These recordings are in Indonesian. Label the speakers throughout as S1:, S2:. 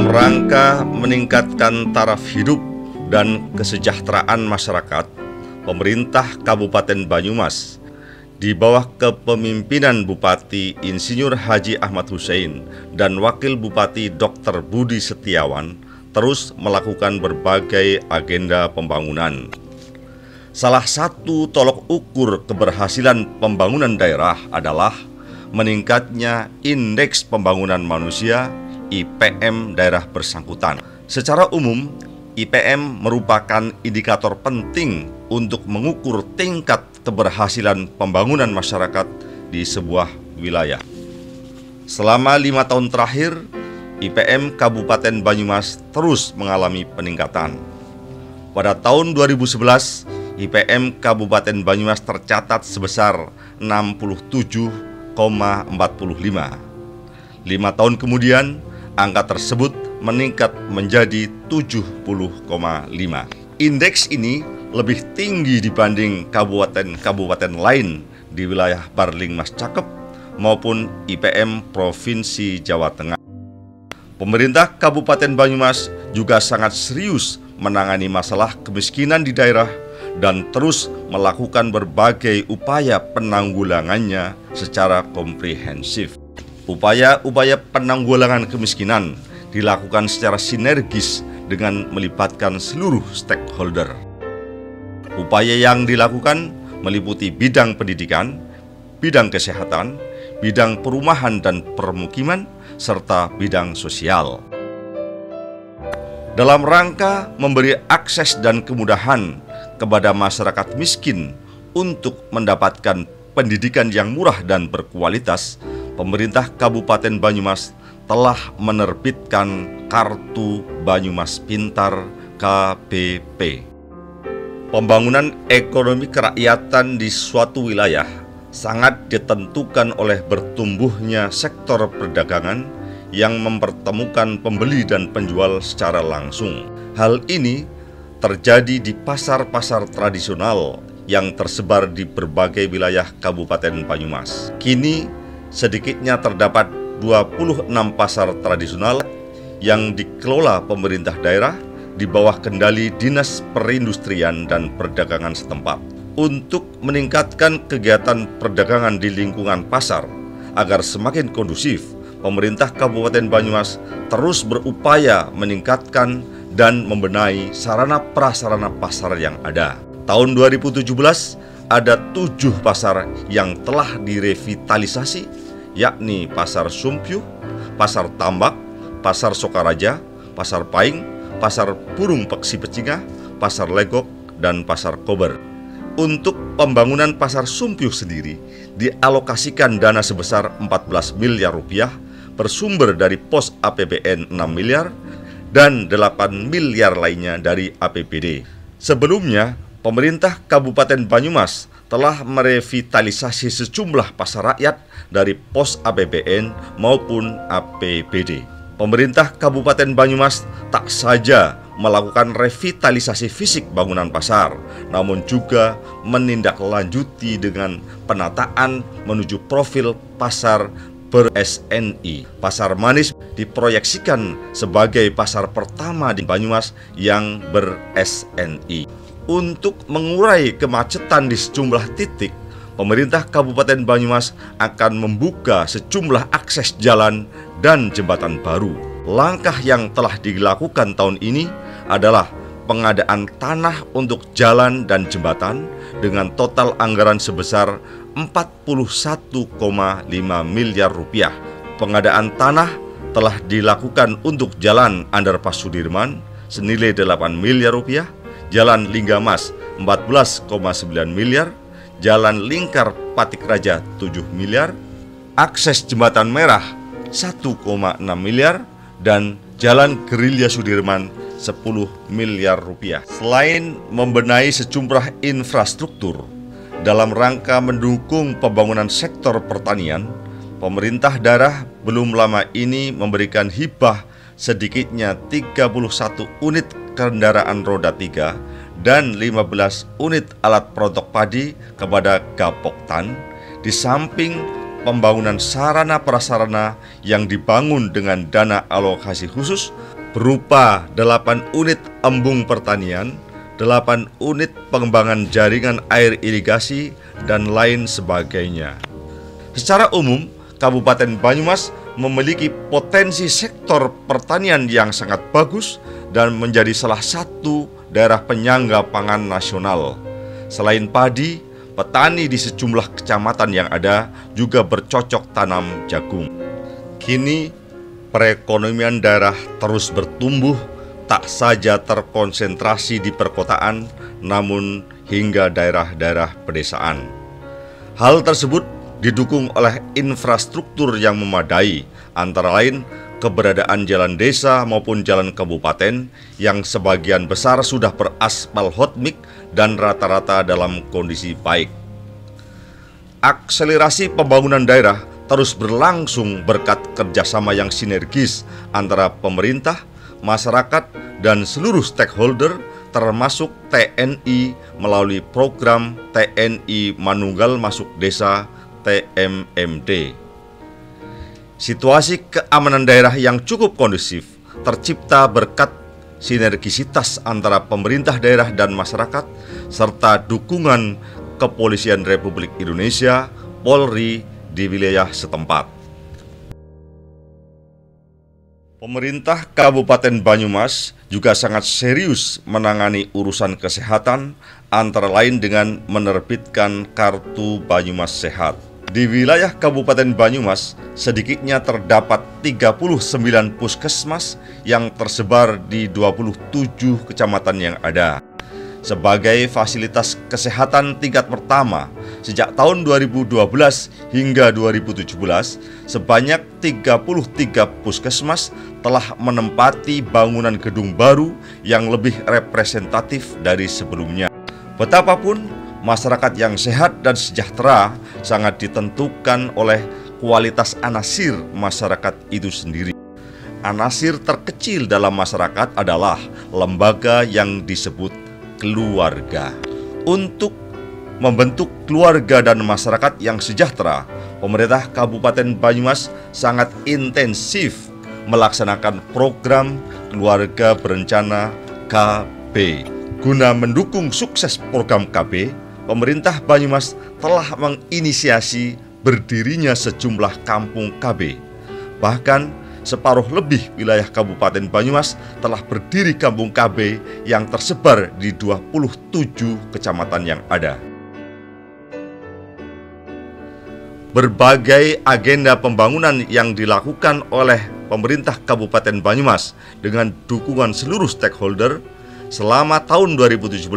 S1: Dalam rangka meningkatkan taraf hidup dan kesejahteraan masyarakat, pemerintah Kabupaten Banyumas di bawah kepemimpinan Bupati Insinyur Haji Ahmad Hussein dan Wakil Bupati Dr. Budi Setiawan terus melakukan berbagai agenda pembangunan. Salah satu tolok ukur keberhasilan pembangunan daerah adalah meningkatnya Indeks Pembangunan Manusia IPM daerah bersangkutan. Secara umum, IPM merupakan indikator penting untuk mengukur tingkat keberhasilan pembangunan masyarakat di sebuah wilayah. Selama 5 tahun terakhir, IPM Kabupaten Banyumas terus mengalami peningkatan. Pada tahun 2011, IPM Kabupaten Banyumas tercatat sebesar 67,45. 5 tahun kemudian, angka tersebut meningkat menjadi 70,5. Indeks ini lebih tinggi dibanding kabupaten-kabupaten lain di wilayah Barling Mas Cakep maupun IPM Provinsi Jawa Tengah. Pemerintah Kabupaten Banyumas juga sangat serius menangani masalah kemiskinan di daerah dan terus melakukan berbagai upaya penanggulangannya secara komprehensif. Upaya-upaya penanggulangan kemiskinan dilakukan secara sinergis dengan melibatkan seluruh stakeholder. Upaya yang dilakukan meliputi bidang pendidikan, bidang kesehatan, bidang perumahan dan permukiman, serta bidang sosial. Dalam rangka memberi akses dan kemudahan kepada masyarakat miskin untuk mendapatkan pendidikan yang murah dan berkualitas, pemerintah Kabupaten Banyumas telah menerbitkan Kartu Banyumas Pintar KBP. Pembangunan ekonomi kerakyatan di suatu wilayah sangat ditentukan oleh bertumbuhnya sektor perdagangan yang mempertemukan pembeli dan penjual secara langsung. Hal ini terjadi di pasar-pasar tradisional yang tersebar di berbagai wilayah Kabupaten Banyumas. Kini sedikitnya terdapat 26 pasar tradisional yang dikelola pemerintah daerah di bawah kendali Dinas Perindustrian dan Perdagangan setempat. Untuk meningkatkan kegiatan perdagangan di lingkungan pasar agar semakin kondusif, pemerintah Kabupaten Banyumas terus berupaya meningkatkan dan membenahi sarana prasarana pasar yang ada. Tahun 2017 ada 7 pasar yang telah direvitalisasi, yakni Pasar Sumpyuh, Pasar Tambak, Pasar Sokaraja, Pasar Paing, Pasar Burung Peksi Pecinga, Pasar Legok, dan Pasar Kober. Untuk pembangunan Pasar Sumpyuh sendiri dialokasikan dana sebesar 14 miliar rupiah bersumber dari pos APBN 6 miliar dan 8 miliar lainnya dari APBD. Sebelumnya, pemerintah Kabupaten Banyumas telah merevitalisasi sejumlah pasar rakyat dari pos APBN maupun APBD. Pemerintah Kabupaten Banyumas tak saja melakukan revitalisasi fisik bangunan pasar, namun juga menindaklanjuti dengan penataan menuju profil pasar ber-SNI. Pasar Manis diproyeksikan sebagai pasar pertama di Banyumas yang ber-SNI. Untuk mengurai kemacetan di sejumlah titik, pemerintah Kabupaten Banyumas akan membuka sejumlah akses jalan dan jembatan baru. Langkah yang telah dilakukan tahun ini adalah pengadaan tanah untuk jalan dan jembatan dengan total anggaran sebesar 41,5 miliar rupiah. Pengadaan tanah telah dilakukan untuk jalan Underpass Sudirman senilai 8 miliar rupiah, Jalan Linggamas 14,9 miliar, Jalan Lingkar Patik Raja 7 miliar, akses Jembatan Merah 1,6 miliar, dan Jalan Gerilya Sudirman 10 miliar rupiah. Selain membenahi sejumlah infrastruktur dalam rangka mendukung pembangunan sektor pertanian, pemerintah daerah belum lama ini memberikan hibah sedikitnya 31 unit kendaraan roda 3 dan 15 unit alat produk padi kepada Gapoktan, di samping pembangunan sarana prasarana yang dibangun dengan dana alokasi khusus. berupa 8 unit embung pertanian, 8 unit pengembangan jaringan air irigasi, dan lain sebagainya. Secara umum, Kabupaten Banyumas memiliki potensi sektor pertanian yang sangat bagus dan menjadi salah satu daerah penyangga pangan nasional. Selain padi, petani di sejumlah kecamatan yang ada juga bercocok tanam jagung. Kini, perekonomian daerah terus bertumbuh, tak saja terkonsentrasi di perkotaan, namun hingga daerah-daerah pedesaan. Hal tersebut didukung oleh infrastruktur yang memadai, antara lain keberadaan jalan desa maupun jalan kabupaten yang sebagian besar sudah beraspal hot mix dan rata-rata dalam kondisi baik. Akselerasi pembangunan daerah terus berlangsung berkat kerjasama yang sinergis antara pemerintah, masyarakat, dan seluruh stakeholder termasuk TNI melalui program TNI Manunggal Masuk Desa TMMD. Situasi keamanan daerah yang cukup kondusif tercipta berkat sinergisitas antara pemerintah daerah dan masyarakat serta dukungan Kepolisian Republik Indonesia, Polri di wilayah setempat. Pemerintah Kabupaten Banyumas juga sangat serius menangani urusan kesehatan, antara lain dengan menerbitkan Kartu Banyumas Sehat. Di wilayah Kabupaten Banyumas, sedikitnya terdapat 39 puskesmas yang tersebar di 27 kecamatan yang ada. Sebagai fasilitas kesehatan tingkat pertama, sejak tahun 2012 hingga 2017, sebanyak 33 puskesmas telah menempati bangunan gedung baru yang lebih representatif dari sebelumnya. Betapapun, masyarakat yang sehat dan sejahtera sangat ditentukan oleh kualitas anasir masyarakat itu sendiri. Anasir terkecil dalam masyarakat adalah lembaga yang disebut keluarga. Untuk membentuk keluarga dan masyarakat yang sejahtera, pemerintah Kabupaten Banyumas sangat intensif melaksanakan program Keluarga Berencana KB. Guna mendukung sukses program KB, pemerintah Banyumas telah menginisiasi berdirinya sejumlah kampung KB. Bahkan separuh lebih wilayah Kabupaten Banyumas telah berdiri kampung KB yang tersebar di 27 kecamatan yang ada. Berbagai agenda pembangunan yang dilakukan oleh pemerintah Kabupaten Banyumas dengan dukungan seluruh stakeholder. Selama tahun 2017,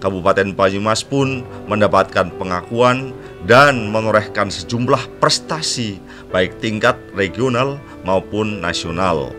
S1: Kabupaten Banyumas pun mendapatkan pengakuan dan menorehkan sejumlah prestasi baik tingkat regional maupun nasional.